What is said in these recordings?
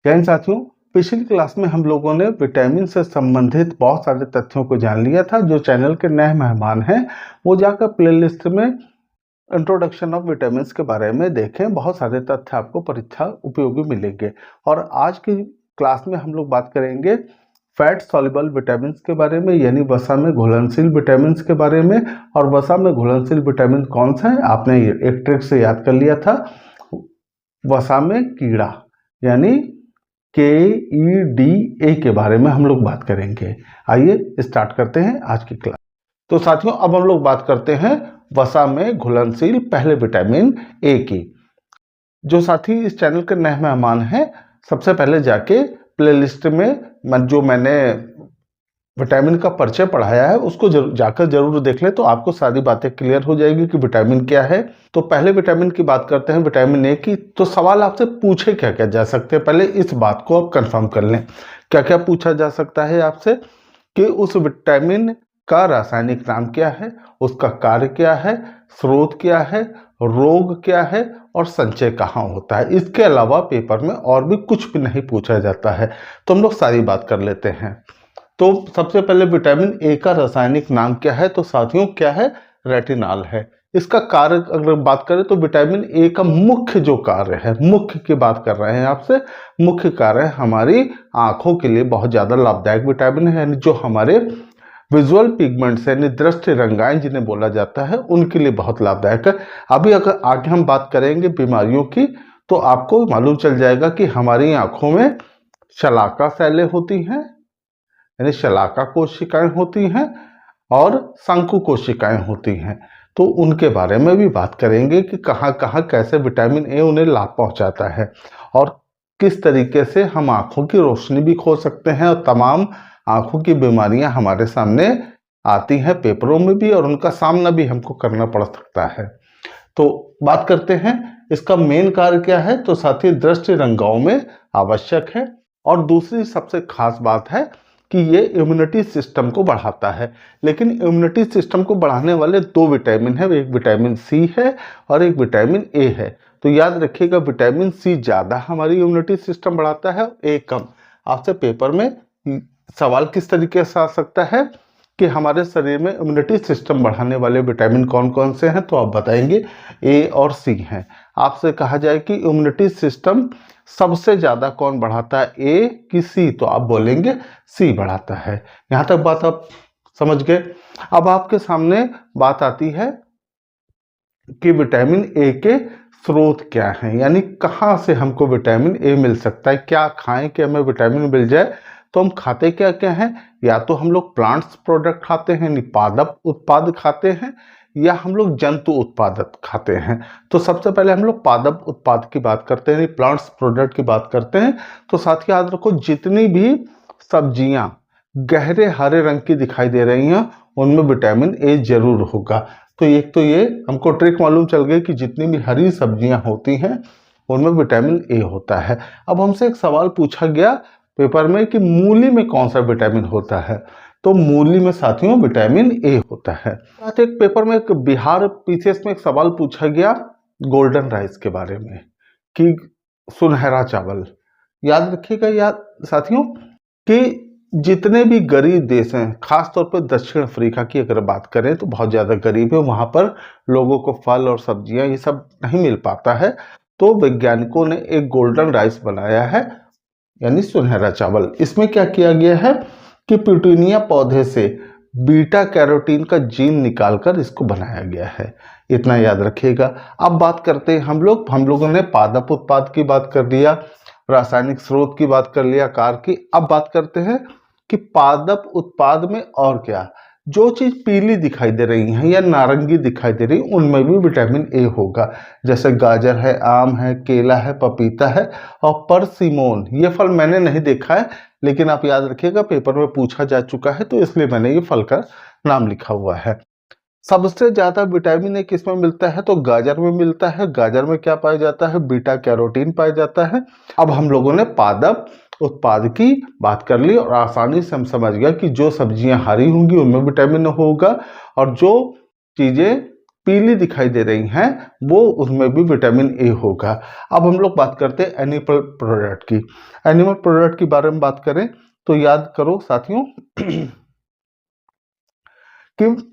जैन साथियों, पिछली क्लास में हम लोगों ने विटामिन से संबंधित बहुत सारे तथ्यों को जान लिया था। जो चैनल के नए मेहमान हैं वो जाकर प्लेलिस्ट में इंट्रोडक्शन ऑफ विटामिन्स के बारे में देखें। बहुत सारे तथ्य आपको परीक्षा उपयोगी मिलेंगे। और आज की क्लास में हम लोग बात करेंगे फैट सॉल्युबल विटामिन्स के बारे में, यानी वसा में घुलनशील विटामिन्स के बारे में। और वसा में घुलनशील विटामिन कौन सा है, आपने एक ट्रिक से याद कर लिया था। वसा में कीड़ा यानी KEDA के बारे में हम लोग बात करेंगे। आइए स्टार्ट करते हैं आज की क्लास। तो साथियों, अब हम लोग बात करते हैं वसा में घुलनशील पहले विटामिन ए की। जो साथी इस चैनल के नए मेहमान हैं, सबसे पहले जाके प्लेलिस्ट में जो मैंने विटामिन का परिचय पढ़ाया है उसको जाकर जरूर देख लें, तो आपको सारी बातें क्लियर हो जाएगी कि विटामिन क्या है। तो पहले विटामिन की बात करते हैं, विटामिन ए की। तो सवाल आपसे पूछे क्या क्या जा सकते हैं, पहले इस बात को आप कंफर्म कर लें। क्या क्या पूछा जा सकता है आपसे कि उस विटामिन का रासायनिक नाम क्या है, उसका कार्य क्या है, स्रोत क्या है, रोग क्या है और संचय कहाँ होता है। इसके अलावा पेपर में और भी कुछ भी नहीं पूछा जाता है, तो हम लोग सारी बात कर लेते हैं। तो सबसे पहले विटामिन ए का रासायनिक नाम क्या है, तो साथियों क्या है, रेटिनॉल है। इसका कार्य अगर बात करें तो विटामिन ए का मुख्य जो कार्य है, मुख्य की बात कर रहे हैं आपसे, मुख्य कार्य हमारी आंखों के लिए बहुत ज़्यादा लाभदायक विटामिन है, यानी जो हमारे विजुअल पिगमेंट्स यानी दृष्टि रंगाएं जिन्हें बोला जाता है, उनके लिए बहुत लाभदायक है। अभी अगर आगे हम बात करेंगे बीमारियों की, तो आपको मालूम चल जाएगा कि हमारी आंखों में शलाका शैलें होती हैं, यानी शलाका कोशिकाएं होती हैं और शंकु कोशिकाएं होती हैं। तो उनके बारे में भी बात करेंगे कि कहाँ कहाँ कैसे विटामिन ए उन्हें लाभ पहुंचाता है और किस तरीके से हम आंखों की रोशनी भी खो सकते हैं और तमाम आंखों की बीमारियां हमारे सामने आती हैं पेपरों में भी, और उनका सामना भी हमको करना पड़ सकता है। तो बात करते हैं इसका मेन कार्य क्या है, तो साथ ही दृष्टि रंगाओं में आवश्यक है। और दूसरी सबसे खास बात है कि ये इम्यूनिटी सिस्टम को बढ़ाता है। लेकिन इम्यूनिटी सिस्टम को बढ़ाने वाले दो विटामिन है, एक विटामिन सी है और एक विटामिन ए है। तो याद रखिएगा, विटामिन सी ज़्यादा हमारी इम्यूनिटी सिस्टम बढ़ाता है, ए कम। आपसे पेपर में सवाल किस तरीके से आ सकता है कि हमारे शरीर में इम्यूनिटी सिस्टम बढ़ाने वाले विटामिन कौन कौन से हैं, तो आप बताएंगे ए और सी हैं। आपसे कहा जाए कि इम्यूनिटी सिस्टम सबसे ज़्यादा कौन बढ़ाता है, ए कि सी, तो आप बोलेंगे सी बढ़ाता है। यहाँ तक बात आप समझ गए। अब आपके सामने बात आती है कि विटामिन ए के स्रोत क्या हैं, यानी कहाँ से हमको विटामिन ए मिल सकता है, क्या खाएं कि हमें विटामिन मिल जाए। तो हम खाते क्या क्या हैं, या तो हम लोग प्लांट्स प्रोडक्ट खाते हैं यानी पादप उत्पाद खाते हैं, या हम लोग जंतु उत्पाद खाते हैं। तो सबसे पहले हम लोग पादप उत्पाद की बात करते हैं, प्लांट्स प्रोडक्ट की बात करते हैं। तो साथ ही याद रखो, जितनी भी सब्जियां गहरे हरे रंग की दिखाई दे रही हैं उनमें विटामिन ए जरूर होगा। तो एक तो ये हमको ट्रिक मालूम चल गई कि जितनी भी हरी सब्जियां होती हैं उनमें विटामिन ए होता है। अब हमसे एक सवाल पूछा गया पेपर में कि मूली में कौन सा विटामिन होता है, तो मूली में साथियों विटामिन ए होता है। साथ एक पेपर में एक बिहार पीसीएस में एक सवाल पूछा गया गोल्डन राइस के बारे में कि सुनहरा चावल। याद रखिएगा याद साथियों कि जितने भी गरीब देश हैं, खासतौर पर दक्षिण अफ्रीका की अगर बात करें तो बहुत ज़्यादा गरीब है, वहाँ पर लोगों को फल और सब्जियां ये सब नहीं मिल पाता है। तो वैज्ञानिकों ने एक गोल्डन राइस बनाया है, यानी सुनहरा चावल। इसमें क्या किया गया है कि पिटूनिया पौधे से बीटा कैरोटीन का जीन निकालकर इसको बनाया गया है। इतना याद रखिएगा। अब बात करते हैं हम लोगों ने पादप उत्पाद की बात कर लिया, रासायनिक स्रोत की बात कर लिया, कार की। अब बात करते हैं कि पादप उत्पाद में और क्या, जो चीज पीली दिखाई दे रही है या नारंगी दिखाई दे रही है उनमें भी विटामिन ए होगा। जैसे गाजर है, आम है, केला है, पपीता है और परसिमोन। ये फल मैंने नहीं देखा है, लेकिन आप याद रखिएगा पेपर में पूछा जा चुका है, तो इसलिए मैंने ये फल का नाम लिखा हुआ है। सबसे ज्यादा विटामिन ए किसमें मिलता है, तो गाजर में मिलता है। गाजर में क्या पाया जाता है, बीटा कैरोटीन पाया जाता है। अब हम लोगों ने पादप उत्पाद की बात कर ली और आसानी से हम समझ गया कि जो सब्जियां हरी होंगी उनमें विटामिन होगा और जो चीजें पीली दिखाई दे रही हैं वो उसमें भी विटामिन ए होगा। अब हम लोग बात करते हैं एनिमल प्रोडक्ट की। एनिमल प्रोडक्ट के बारे में बात करें तो याद करो साथियों कि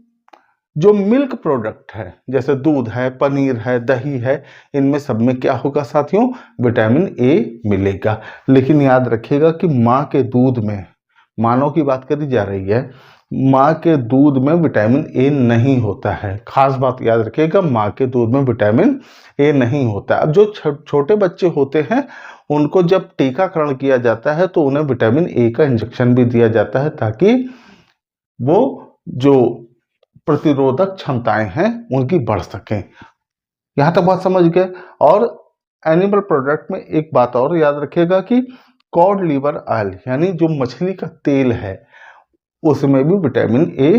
जो मिल्क प्रोडक्ट है जैसे दूध है, पनीर है, दही है, इनमें सब में क्या होगा साथियों, विटामिन ए मिलेगा। लेकिन याद रखिएगा कि माँ के दूध में, मानव की बात करी जा रही है, माँ के दूध में विटामिन ए नहीं होता है। खास बात याद रखिएगा, माँ के दूध में विटामिन ए नहीं होता है। अब जो छोटे बच्चे होते हैं उनको जब टीकाकरण किया जाता है तो उन्हें विटामिन ए का इंजेक्शन भी दिया जाता है ताकि वो जो प्रतिरोधक क्षमताएं हैं उनकी बढ़ सकें। यहां तक बात समझ गए। और एनिमल प्रोडक्ट में एक बात और याद रखिएगा कि कॉड लिवर ऑयल यानी जो मछली का तेल है उसमें भी विटामिन ए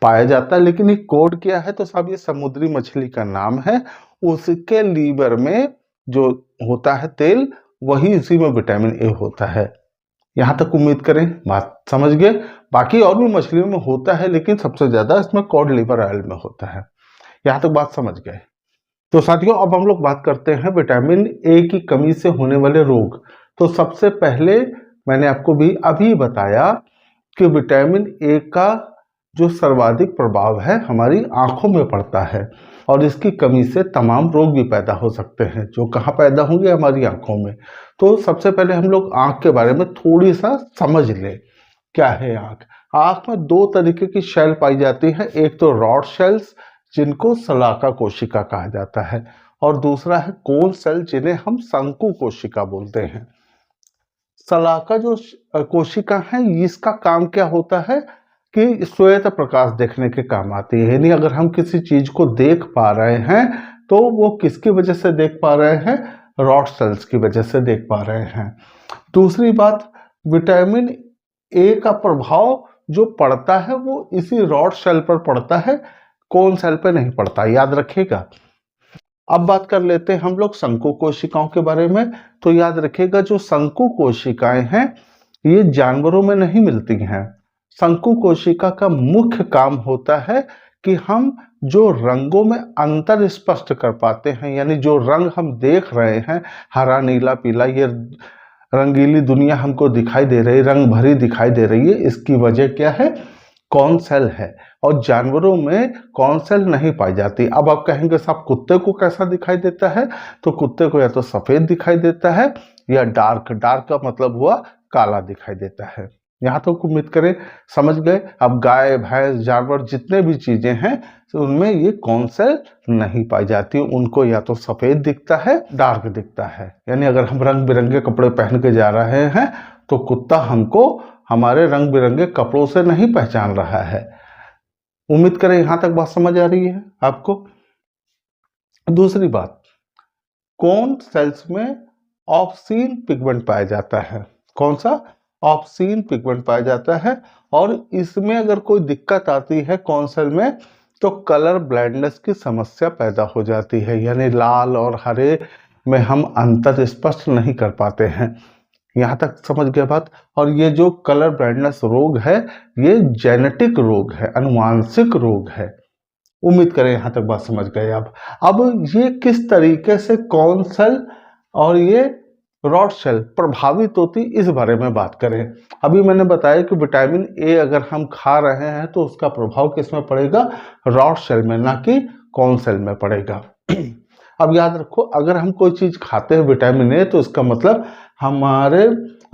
पाया जाता है। लेकिन ये कॉड क्या है, तो साहब ये समुद्री मछली का नाम है। उसके लीवर में जो होता है तेल, वही उसी में विटामिन ए होता है। यहां तक उम्मीद करें बात समझ गए। बाकी और भी मछलियों में होता है लेकिन सबसे ज्यादा इसमें कॉड लिवर ऑयल में होता है। यहां तक बात समझ गए। तो साथियों अब हम लोग बात करते हैं विटामिन ए की कमी से होने वाले रोग। तो सबसे पहले मैंने आपको भी अभी बताया कि विटामिन ए का जो सर्वाधिक प्रभाव है हमारी आंखों में पड़ता है और इसकी कमी से तमाम रोग भी पैदा हो सकते हैं जो कहाँ पैदा होंगे, हमारी आंखों में। तो सबसे पहले हम लोग आंख के बारे में थोड़ी सा समझ लें। क्या है आंख? आंख में दो तरीके की सेल पाई जाती है, एक तो रॉड सेल्स जिनको शलाका कोशिका कहा जाता है और दूसरा है कोन सेल जिन्हें हम शंकु कोशिका बोलते हैं। शलाका जो कोशिका है इसका काम क्या होता है कि श्वेत प्रकाश देखने के काम आती है। यानी अगर हम किसी चीज को देख पा रहे हैं तो वो किसकी वजह से देख पा रहे हैं, रॉड सेल्स की वजह से देख पा रहे हैं। दूसरी बात, विटामिन ए का प्रभाव जो पड़ता है वो इसी रॉड सेल पर पड़ता है, कोन सेल पे नहीं पड़ता, याद रखिएगा। अब बात कर लेते हैं हम लोग शंकु कोशिकाओं के बारे में। तो याद रखिएगा जो शंकु कोशिकाएं हैं ये जानवरों में नहीं मिलती हैं। शंकु कोशिका का मुख्य काम होता है कि हम जो रंगों में अंतर स्पष्ट कर पाते हैं, यानी जो रंग हम देख रहे हैं, हरा, नीला, पीला, ये रंगीली दुनिया हमको दिखाई दे रही, रंग भरी दिखाई दे रही है, इसकी वजह क्या है, कौन सेल है। और जानवरों में कौन सेल नहीं पाई जाती। अब आप कहेंगे साहब कुत्ते को कैसा दिखाई देता है, तो कुत्ते को या तो सफेद दिखाई देता है या डार्क, डार्क का मतलब हुआ काला दिखाई देता है। यहाँ तो उम्मीद करें समझ गए। अब गाय, भैंस, जानवर जितने भी चीजें हैं तो उनमें ये कौन सेल नहीं पाई जाती, उनको या तो सफेद दिखता है, डार्क दिखता है। यानी अगर हम रंग बिरंगे कपड़े पहन के जा रहे हैं तो कुत्ता हमको हमारे रंग बिरंगे कपड़ों से नहीं पहचान रहा है। उम्मीद करें यहां तक बात समझ आ रही है आपको। दूसरी बात, कौन सेल्स में ऑप्सीन पिगमेंट पाया जाता है। कौन सा? ऑप्सीन पिगमेंट पाया जाता है। और इसमें अगर कोई दिक्कत आती है कौन सेल में तो कलर ब्लाइंडनेस की समस्या पैदा हो जाती है, यानी लाल और हरे में हम अंतर स्पष्ट नहीं कर पाते हैं। यहाँ तक समझ गए बात। और ये जो कलर ब्लाइंडनेस रोग है ये जेनेटिक रोग है, अनुवांशिक रोग है। उम्मीद करें यहाँ तक बात समझ गए आप। अब ये किस तरीके से कौन सेल और ये रॉड सेल प्रभावित होती, इस बारे में बात करें। अभी मैंने बताया कि विटामिन ए अगर हम खा रहे हैं तो उसका प्रभाव किस में पड़ेगा, रॉड सेल में, ना कि कौन सेल में पड़ेगा। अब याद रखो, अगर हम कोई चीज खाते हैं विटामिन ए तो इसका मतलब हमारे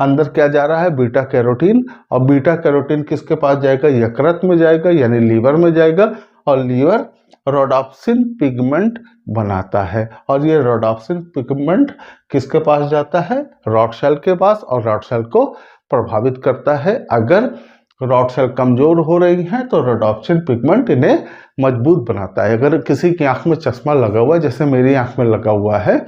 अंदर क्या जा रहा है, बीटा कैरोटीन। और बीटा कैरोटीन किसके पास जाएगा, यकृत में जाएगा, यानी लीवर में जाएगा। और लीवर रोडोप्सिन पिगमेंट बनाता है और ये रोडोप्सिन पिगमेंट किसके पास जाता है, रॉड सेल के पास, और रॉड सेल को प्रभावित करता है। अगर रॉड सेल कमजोर हो रही हैं तो रोडोप्सिन पिगमेंट इन्हें मजबूत बनाता है। अगर किसी की आंख में चश्मा लगा हुआ है, जैसे मेरी आंख में लगा हुआ है,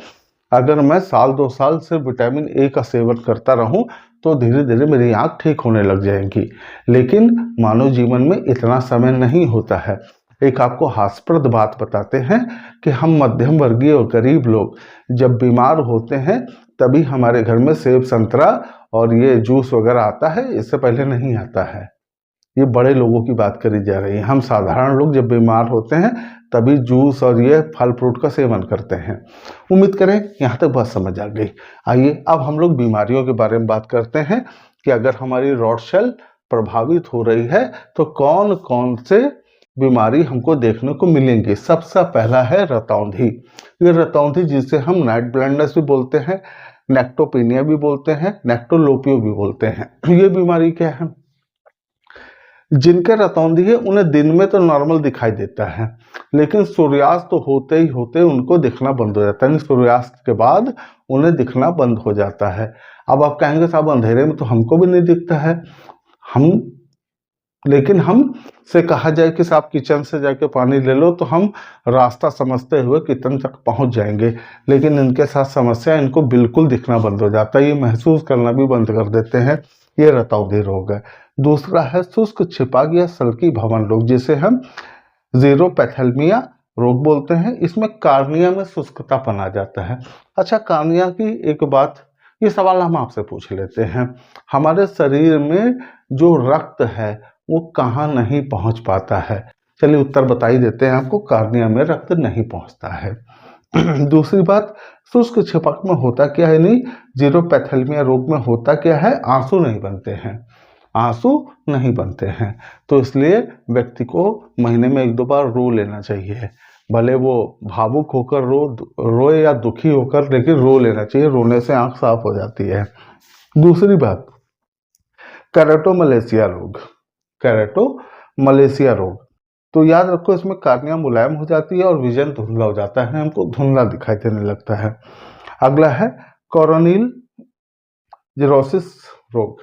अगर मैं साल 2 साल से विटामिन ए का सेवन करता रहूं तो धीरे धीरे मेरी आंख ठीक होने लग जाएगी। लेकिन मानव जीवन में इतना समय नहीं होता है। एक आपको हास्यप्रद बात बताते हैं कि हम मध्यम वर्गीय और गरीब लोग जब बीमार होते हैं तभी हमारे घर में सेब, संतरा और ये जूस वगैरह आता है, इससे पहले नहीं आता है। ये बड़े लोगों की बात करी जा रही है। हम साधारण लोग जब बीमार होते हैं तभी जूस और ये फल फ्रूट का सेवन करते हैं। उम्मीद करें यहाँ तक बात समझ आ गई। आइए अब हम लोग बीमारियों के बारे में बात करते हैं कि अगर हमारी रॉड सेल प्रभावित हो रही है तो कौन कौन से बीमारी हमको देखने को मिलेंगी। सबसे पहला है रतौंधी। ये रतौंधी जिसे हम नाइट ब्लाइंडनेस भी बोलते हैं, नेक्टोपिनिया भी बोलते हैं, नेक्टोलोपियो भी बोलते हैं। ये बीमारी क्या है? जिनके रतौंधी है उन्हें दिन में तो नॉर्मल दिखाई देता है, लेकिन सूर्यास्त तो होते ही होते उनको दिखना बंद हो जाता है। सूर्यास्त के बाद उन्हें दिखना बंद हो जाता है। अब आप कहेंगे साहब अंधेरे में तो हमको भी नहीं दिखता है, लेकिन हम से कहा जाए कि साहब किचन से जाके पानी ले लो तो हम रास्ता समझते हुए किचन तक पहुंच जाएंगे, लेकिन इनके साथ समस्या, इनको बिल्कुल दिखना बंद हो जाता है, ये महसूस करना भी बंद कर देते हैं। ये रतौंधी रोग है। दूसरा है शुष्क छिपा या सल्की भवन रोग, जिसे हम जीरोपैथेल्मिया रोग बोलते हैं। इसमें कार्निया में शुष्कतापन आ जाता है। अच्छा, कार्निया की एक बात, ये सवाल हम आपसे पूछ लेते हैं, हमारे शरीर में जो रक्त है वो कहाँ नहीं पहुंच पाता है? चलिए उत्तर बता ही देते हैं आपको, कार्निया में रक्त नहीं पहुंचता है। दूसरी बात, शुष्क छिपक में होता क्या है, नहीं जीरोपैथेल्मिया रोग में होता क्या है, आंसू नहीं बनते हैं, आंसू नहीं बनते हैं। तो इसलिए व्यक्ति को महीने में 1-2 बार रो लेना चाहिए, भले वो भावुक होकर रोए या दुखी होकर, लेकिन रो लेना चाहिए, रोने से आंख साफ हो जाती है। दूसरी बात, कैरेटोमलेशिया रोग। कैरेटोमलेशिया रोग, तो याद रखो इसमें कार्निया मुलायम हो जाती है और विजन धुंधला हो जाता है, हमको धुंधला दिखाई देने लगता है। अगला है कोरोनिल जीरोसिस रोग।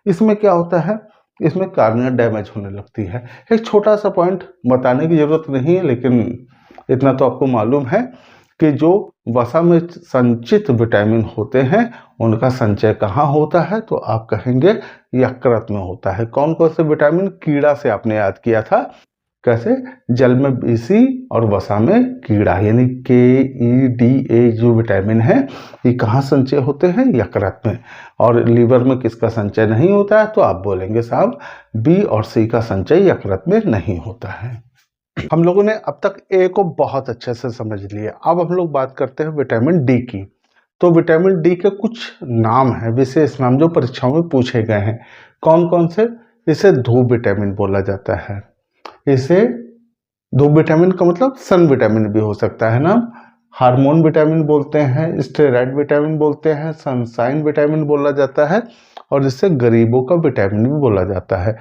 इसमें क्या होता है, इसमें कार्निया डैमेज होने लगती है। एक छोटा सा पॉइंट बताने की जरूरत नहीं है, लेकिन इतना तो आपको मालूम है कि जो वसा में संचित विटामिन होते हैं उनका संचय कहाँ होता है, तो आप कहेंगे यकृत में होता है। कौन कौन से विटामिन? कीड़ा से आपने याद किया था, कैसे? जल में बीसी और वसा में कीड़ा, यानी KEDA जो विटामिन है ये कहाँ संचय होते हैं? यकृत में। और लीवर में किसका संचय नहीं होता है? तो आप बोलेंगे साहब B और C का संचय यकृत में नहीं होता है। हम लोगों ने अब तक A को बहुत अच्छे से समझ लिया। अब हम लोग बात करते हैं विटामिन D की। तो विटामिन D के कुछ नाम हैं, विशेष नाम जो परीक्षाओं में पूछे गए हैं। कौन कौन से? इसे धूप विटामिन बोला जाता है। इसे धूप विटामिन का मतलब सन विटामिन भी हो सकता है ना, हार्मोन विटामिन बोलते हैं, स्टेरॉइड विटामिन बोलते हैं, सनशाइन विटामिन बोला जाता है, और इससे गरीबों का विटामिन भी बोला जाता है।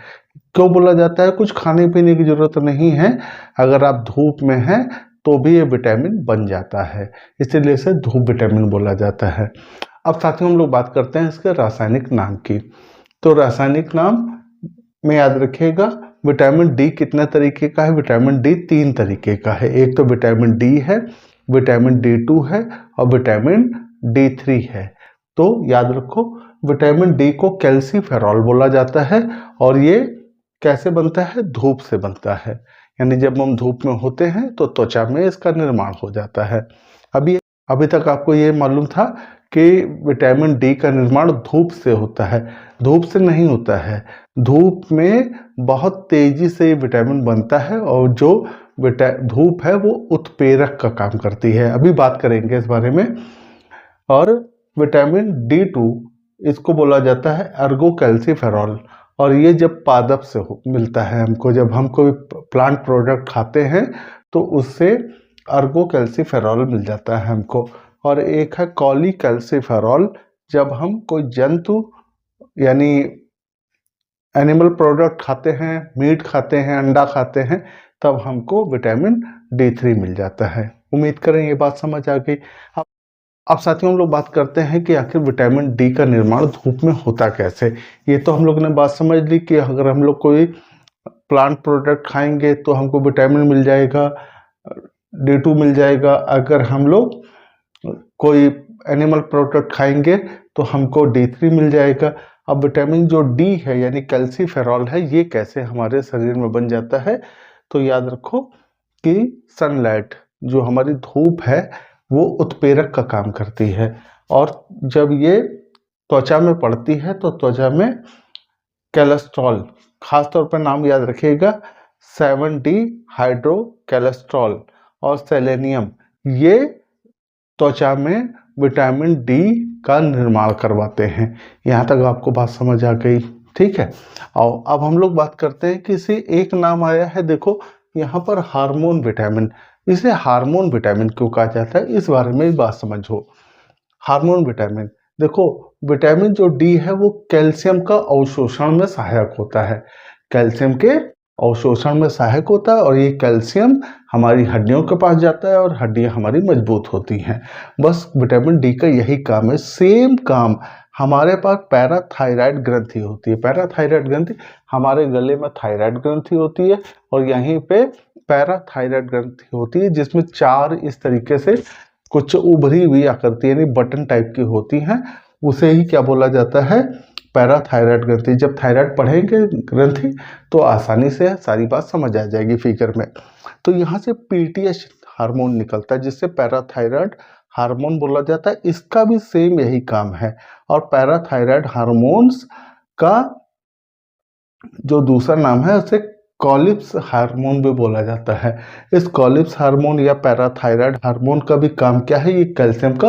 क्यों बोला जाता है? कुछ खाने पीने की जरूरत नहीं है, अगर आप धूप में हैं तो भी ये विटामिन बन जाता है, इसीलिए इसे धूप विटामिन बोला जाता है। अब साथियों हम लोग बात करते हैं इसके रासायनिक नाम की। तो रासायनिक नाम में याद रखिएगा, विटामिन डी कितने तरीके का है? विटामिन डी 3 तरीके का है। एक तो विटामिन डी है, विटामिन D2 है और विटामिन D3 है। तो याद रखो विटामिन डी को कैल्सीफेरॉल बोला जाता है, और ये कैसे बनता है? धूप से बनता है, यानी जब हम धूप में होते हैं तो त्वचा में इसका निर्माण हो जाता है। अभी तक आपको ये मालूम था कि विटामिन डी का निर्माण धूप से होता है, धूप से नहीं होता है। धूप में बहुत तेजी से विटामिन बनता है, और जो धूप है वो उत्प्रेरक का काम करती है, अभी बात करेंगे इस बारे में। और विटामिन D2 इसको बोला जाता है अर्गो कैल्सीफेरॉल, और ये जब पादप से मिलता है हमको, जब हम कोई प्लांट प्रोडक्ट खाते हैं तो उससे अर्गो कैल्सीफेरॉल मिल जाता है हमको। और एक है कॉली कैल्सीफेरॉल, जब हम कोई जंतु यानी एनिमल प्रोडक्ट खाते हैं, मीट खाते हैं, अंडा खाते हैं, तब हमको विटामिन D3 मिल जाता है। उम्मीद करें ये बात समझ आ गई। अब साथियों हम लोग बात करते हैं कि आखिर विटामिन डी का निर्माण धूप में होता कैसे। ये तो हम लोग ने बात समझ ली कि अगर हम लोग कोई प्लांट प्रोडक्ट खाएंगे तो हमको विटामिन मिल जाएगा, D2 मिल जाएगा। अगर हम लोग कोई एनिमल प्रोडक्ट खाएंगे तो हमको D3 मिल जाएगा। अब विटामिन जो डी है यानी कैल्सीफेरॉल है, ये कैसे हमारे शरीर में बन जाता है? तो याद रखो कि सनलाइट जो हमारी धूप है वो उत्प्रेरक का काम करती है, और जब ये त्वचा में पड़ती है तो त्वचा में कोलेस्ट्रॉल, खासतौर पर नाम याद रखिएगा 7D हाइड्रोकोलेस्ट्रॉल और सेलेनियम, ये त्वचा में विटामिन डी का निर्माण करवाते हैं। यहाँ तक आपको बात समझ आ गई, ठीक है। और अब हम लोग बात करते हैं कि इसे एक नाम आया है, देखो यहाँ पर हार्मोन विटामिन। इसे हार्मोन विटामिन क्यों कहा जाता है, इस बारे में बात समझो। हार्मोन विटामिन, देखो विटामिन जो डी है वो कैल्शियम का अवशोषण में सहायक होता है, कैल्शियम के अवशोषण में सहायक होता है, और ये कैल्शियम हमारी हड्डियों के पास जाता है और हड्डियां हमारी मजबूत होती हैं। बस विटामिन डी का यही काम है। सेम काम हमारे पास पैराथायराइड ग्रंथि होती है। पैराथायराइड ग्रंथि, हमारे गले में थायराइड ग्रंथि होती है और यहीं पे पैराथायराइड ग्रंथि होती है, जिसमें 4 इस तरीके से कुछ उभरी हुई आकृति यानी बटन टाइप की होती हैं, उसे ही क्या बोला जाता है, पैराथायराइड ग्रंथि। जब थायराइड पढ़ेंगे ग्रंथि तो आसानी से सारी बात समझ आ जाएगी फिगर में। तो यहाँ से पीटीएच हार्मोन निकलता है जिससे पैराथायराइड हार्मोन बोला जाता है। इसका भी सेम यही काम है। और पैराथायराइड हार्मोन्स का जो दूसरा नाम है उसे कॉलिप्स हार्मोन भी बोला जाता है। इस कॉलिप्स हार्मोन या पैराथायराइड हार्मोन का भी काम क्या है, ये कैल्शियम का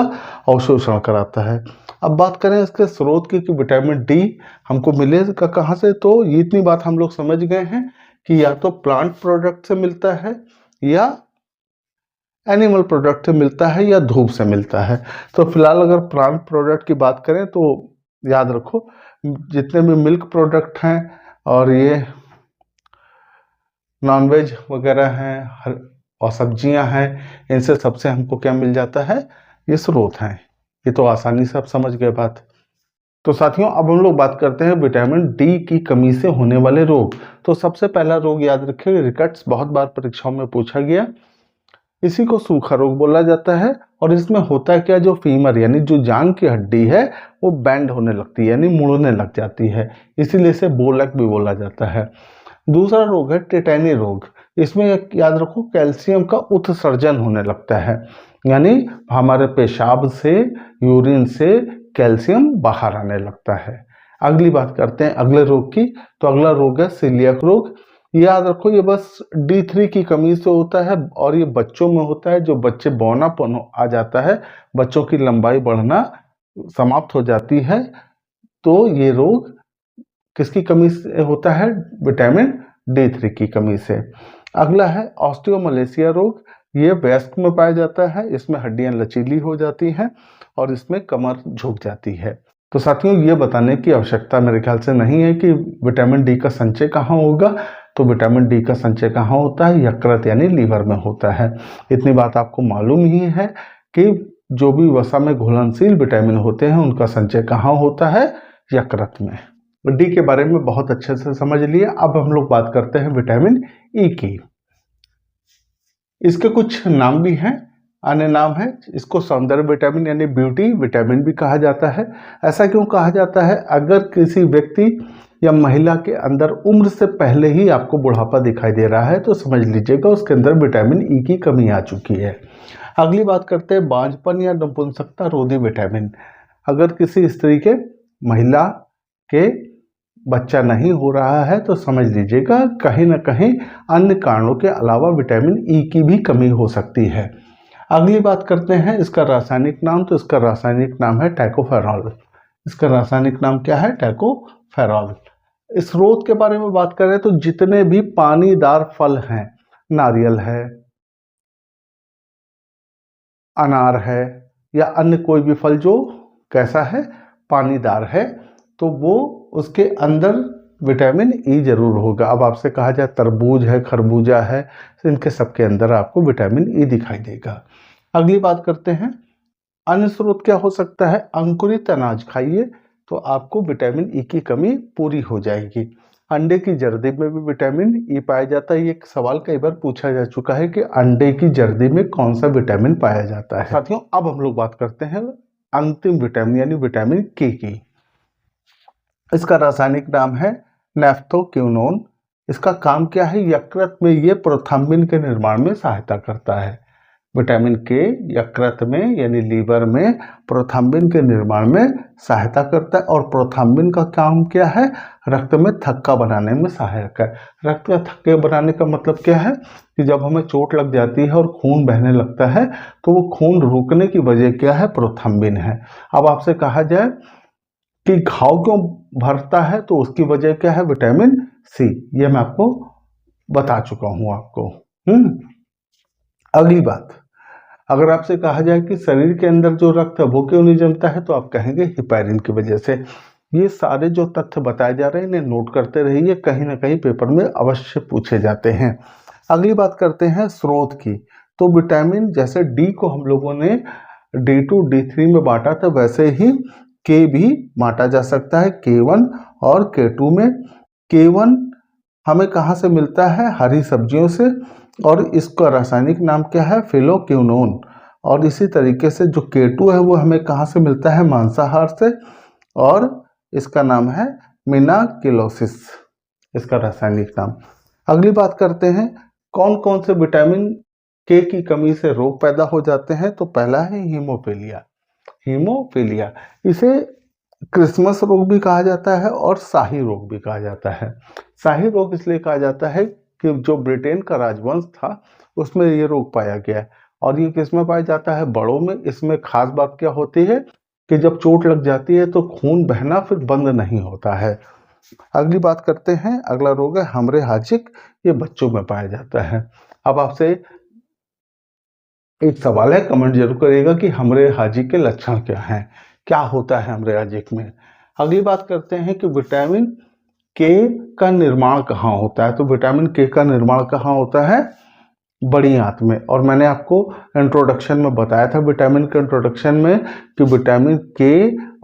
अवशोषण कराता है। अब बात करें इसके स्रोत की कि विटामिन डी हमको मिलेगा कहाँ से, तो ये इतनी बात हम लोग समझ गए हैं कि या तो प्लांट प्रोडक्ट से मिलता है या एनिमल प्रोडक्ट से मिलता है या धूप से मिलता है। तो फिलहाल अगर प्लांट प्रोडक्ट की बात करें तो याद रखो जितने भी मिल्क प्रोडक्ट हैं और ये नॉनवेज वगैरह हैं और सब्जियां हैं, इनसे सबसे हमको क्या मिल जाता है, ये स्रोत हैं। ये तो आसानी से आप समझ गए बात। तो साथियों अब हम लोग बात करते हैं विटामिन डी की कमी से होने वाले रोग। तो सबसे पहला रोग याद रखिए, रिकेट्स, बहुत बार परीक्षाओं में पूछा गया। इसी को सूखा रोग बोला जाता है। और इसमें होता है क्या, जो फीमर यानी जो जांघ की हड्डी है वो बैंड होने लगती है यानी मुड़ने लग जाती है, इसीलिए इसे बोलक भी बोला जाता है। दूसरा रोग है टेटनी रोग। इसमें याद रखो कैल्शियम का उत्सर्जन होने लगता है, यानी हमारे पेशाब से, यूरिन से कैल्शियम बाहर आने लगता है। अगली बात करते हैं अगले रोग की। तो अगला रोग है सीलियाक रोग। याद रखो ये बस D3 की कमी से होता है और ये बच्चों में होता है। जो बच्चे बौनापन आ जाता है, बच्चों की लंबाई बढ़ना समाप्त हो जाती है, तो ये रोग किसकी कमी से होता है, विटामिन D3 की कमी से। अगला है ऑस्टियोमलेशिया रोग। ये वयस्क में पाया जाता है। इसमें हड्डियां लचीली हो जाती हैं और इसमें कमर झुक जाती है। तो साथियों ये बताने की आवश्यकता मेरे ख्याल से नहीं है कि विटामिन डी का संचय कहाँ होगा। तो विटामिन डी का संचय कहाँ होता है, यकृत यानी लीवर में होता है। इतनी बात आपको मालूम ही है कि जो भी वसा में घुलनशील विटामिन होते हैं उनका संचय कहाँ होता है, यकृत में। डी के बारे में बहुत अच्छे से समझ लिए। अब हम लोग बात करते हैं विटामिन ई की। इसके कुछ नाम भी हैं, अन्य नाम है। इसको सौंदर्य विटामिन यानी ब्यूटी विटामिन भी कहा जाता है। ऐसा क्यों कहा जाता है, अगर किसी व्यक्ति या महिला के अंदर उम्र से पहले ही आपको बुढ़ापा दिखाई दे रहा है तो समझ लीजिएगा उसके अंदर विटामिन ई की कमी आ चुकी है। अगली बात करते हैं बांझपन या नपुंसकता रोधी विटामिन। अगर किसी स्त्री के, महिला के बच्चा नहीं हो रहा है तो समझ लीजिएगा कहीं ना कहीं अन्य कारणों के अलावा विटामिन ई की भी कमी हो सकती है। अगली बात करते हैं इसका रासायनिक नाम। तो इसका रासायनिक नाम है टैकोफेरॉल। इसका रासायनिक नाम क्या है, टैकोफेरॉल। स्रोत के बारे में बात करें तो जितने भी पानीदार फल हैं, नारियल है, अनार है या अन्य कोई भी फल जो कैसा है, पानीदार है, तो वो उसके अंदर विटामिन ई जरूर होगा। अब आपसे कहा जाए तरबूज है, खरबूजा है, तो इनके सबके अंदर आपको विटामिन ई दिखाई देगा। अगली बात करते हैं अन्य स्रोत क्या हो सकता है। अंकुरित अनाज खाइए तो आपको विटामिन ई की कमी पूरी हो जाएगी। अंडे की जर्दी में भी विटामिन ई पाया जाता है। ये एक सवाल कई बार पूछा जा चुका है कि अंडे की जर्दी में कौन सा विटामिन पाया जाता है। साथियों अब हम लोग बात करते हैं अंतिम विटामिन यानी विटामिन के की। इसका रासायनिक नाम है नेफ्थोक्विनोन। इसका काम क्या है, यकृत में ये प्रोथ्रम्बिन के निर्माण में सहायता करता है। विटामिन के यकृत में यानी लीवर में प्रोथाम्बिन के निर्माण में सहायता करता है। और प्रोथाम्बिन का काम क्या है? रक्त में थक्का बनाने में सहायक है। रक्त का थक्के बनाने का मतलब क्या है कि जब हमें चोट लग जाती है और खून बहने लगता है तो वो खून रुकने की वजह क्या है? प्रोथाम्बिन है। अब आपसे कहा जाए कि घाव क्यों भरता है तो उसकी वजह क्या है? Vitamin C. ये मैं आपको बता चुका हूं आपको। अगली बात, अगर आपसे कहा जाए कि शरीर के अंदर जो रक्त है वो क्यों नहीं जमता है तो आप कहेंगे हिपैरिन की वजह से। ये सारे जो तथ्य बताए जा रहे हैं इन्हें नोट करते रहिए, कहीं ना कहीं पेपर में अवश्य पूछे जाते हैं। अगली बात करते हैं स्रोत की। तो विटामिन जैसे डी को हम लोगों ने D2 D3 में बांटा था, वैसे ही के भी बांटा जा सकता है K1 और K2 में। K1 हमें कहाँ से मिलता है? हरी सब्जियों से, और इसका रासायनिक नाम क्या है? फिलोक्विनोन। और इसी तरीके से जो K2 है वो हमें कहाँ से मिलता है? मांसाहार से, और इसका नाम है मिनाकिलोसिस, इसका रासायनिक नाम। अगली बात करते हैं कौन कौन से विटामिन के की कमी से रोग पैदा हो जाते हैं। तो पहला है हीमोफीलिया। हीमोफीलिया इसे क्रिसमस रोग भी कहा जाता है और शाही रोग भी कहा जाता है। शाही रोग इसलिए कहा जाता है कि जो ब्रिटेन का राजवंश था उसमें ये रोग पाया गया है। और ये किसमें पाया जाता है? बड़ों में। इसमें खास बात क्या होती है कि जब चोट लग जाती है तो खून बहना फिर बंद नहीं होता है। अगली बात करते हैं, अगला रोग है हमरे हाजिक। ये बच्चों में पाया जाता है। अब आपसे एक सवाल है, कमेंट जरूर करिएगा कि हमरे हाजिक के लक्षण क्या हैं, क्या होता है हमरे हाजिक में। अगली बात करते हैं कि विटामिन के का निर्माण कहाँ होता है। तो विटामिन के का निर्माण कहाँ होता है? बड़ी आंत में। और मैंने आपको इंट्रोडक्शन में बताया था, विटामिन के इंट्रोडक्शन में, कि विटामिन के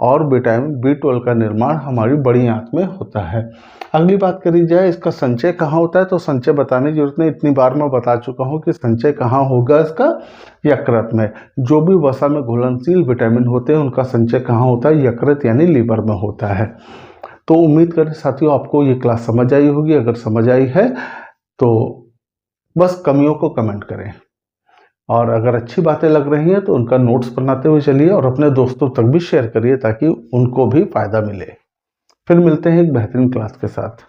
और विटामिन B12 का निर्माण हमारी बड़ी आंत में होता है। अगली बात करी जाए इसका संचय कहाँ होता है। तो संचय बताने की जरूरत नहीं, इतनी बार मैं बता चुका हूँ कि संचय कहाँ होगा इसका? यकृत में। जो भी वसा में घुलनशील विटामिन होते हैं उनका संचय कहाँ होता है? यकृत यानी लीवर में होता है। तो उम्मीद करें साथियों आपको ये क्लास समझ आई होगी। अगर समझ आई है तो बस कमियों को कमेंट करें, और अगर अच्छी बातें लग रही हैं तो उनका नोट्स बनाते हुए चलिए और अपने दोस्तों तक भी शेयर करिए ताकि उनको भी फायदा मिले। फिर मिलते हैं एक बेहतरीन क्लास के साथ।